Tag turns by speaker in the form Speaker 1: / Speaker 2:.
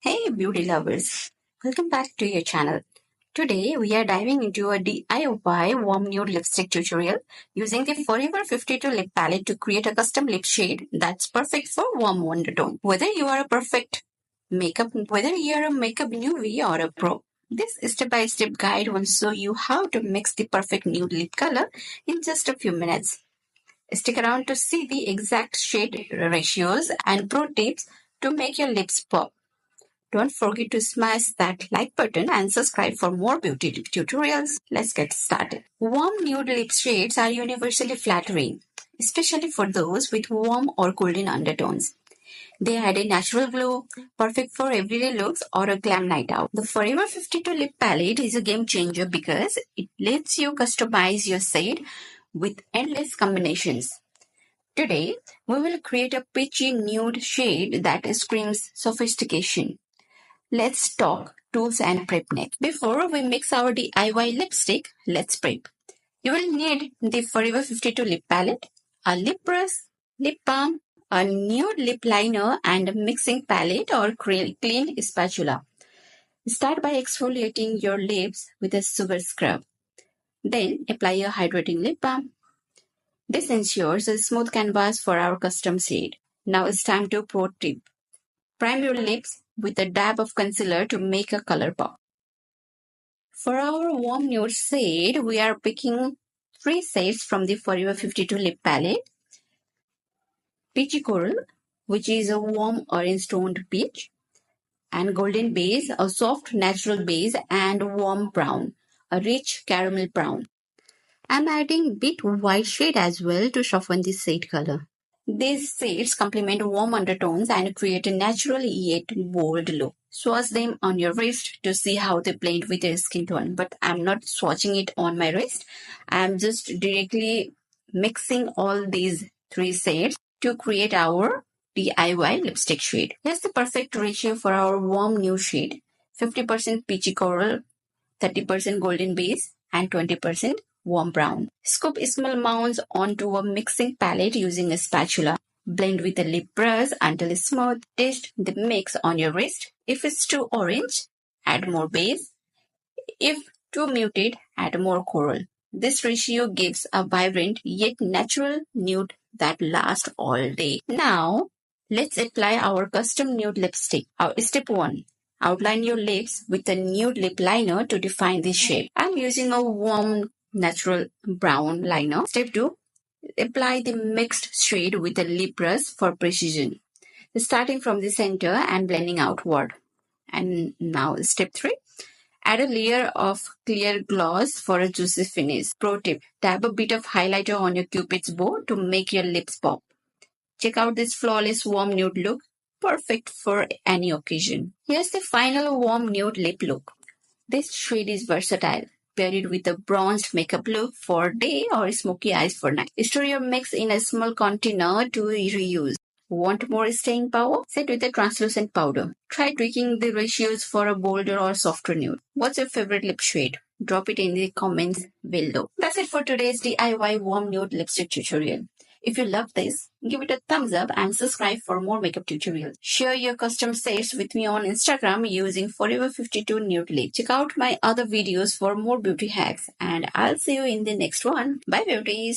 Speaker 1: Hey beauty lovers, welcome back to your channel. Today we are diving into a DIY warm nude lipstick tutorial using the Forever52 lip palette to create a custom lip shade that's perfect for warm undertone. Whether you are a makeup newbie or a pro, this step-by-step guide will show you how to mix the perfect nude lip color in just a few minutes. Stick around to see the exact shade ratios and pro tips to make your lips pop. Don't forget to smash that like button and subscribe for more beauty tutorials. Let's get started. Warm nude lip shades are universally flattering, especially for those with warm or golden undertones. They add a natural glow, perfect for everyday looks or a glam night out. The Forever 52 lip palette is a game changer because it lets you customize your shade with endless combinations. Today, we will create a peachy nude shade that screams sophistication. Let's talk tools and prep next. Before we mix our DIY lipstick, let's prep. You will need the Forever 52 lip palette, a lip brush, lip balm, a nude lip liner, and a mixing palette or clean spatula. Start by exfoliating your lips with a sugar scrub. Then apply a hydrating lip balm. This ensures a smooth canvas for our custom shade. Now it's time to pro tip. Prime your lips with a dab of concealer to make a color pop. For our warm nude shade, we are picking 3 shades from the Forever 52 lip palette. Peachy Coral, which is a warm orange toned peach, and Golden Base, a soft natural base, and Warm Brown, a rich caramel brown. I'm adding bit white shade as well to soften the shade color. These shades complement warm undertones and create a natural yet bold look. Swatch them on your wrist to see how they blend with your skin tone. But I'm not swatching it on my wrist. I'm just directly mixing all these 3 shades to create our DIY lipstick shade. Here's the perfect ratio for our warm nude shade. 50% peachy coral, 30% golden base, and 20% warm brown. Scoop small amounts onto a mixing palette using a spatula. Blend with a lip brush until it's smooth. Taste the mix on your wrist. If it's too orange, add more base. If too muted, add more coral. This ratio gives a vibrant yet natural nude that lasts all day. Now, let's apply our custom nude lipstick. Step 1. Outline your lips with a nude lip liner to define the shape. I'm using a warm natural brown liner. Step 2. Apply the mixed shade with a lip brush for precision, starting from the center and blending outward. And now step 3. Add a layer of clear gloss for a juicy finish. Pro tip, dab a bit of highlighter on your cupid's bow to make your lips pop. Check out this flawless warm nude look, perfect for any occasion. Here's the final warm nude lip look. This shade is versatile. Pair it with a bronzed makeup look for day or smoky eyes for night. Store your mix in a small container to reuse. Want more staying power? Set with a translucent powder. Try tweaking the ratios for a bolder or softer nude. What's your favorite lip shade? Drop it in the comments below. That's it for today's DIY warm nude lipstick tutorial. If you love this, give it a thumbs up and subscribe for more makeup tutorials. Share your custom shades with me on Instagram using Forever52 Nude Lip. Check out my other videos for more beauty hacks and I'll see you in the next one. Bye beauties!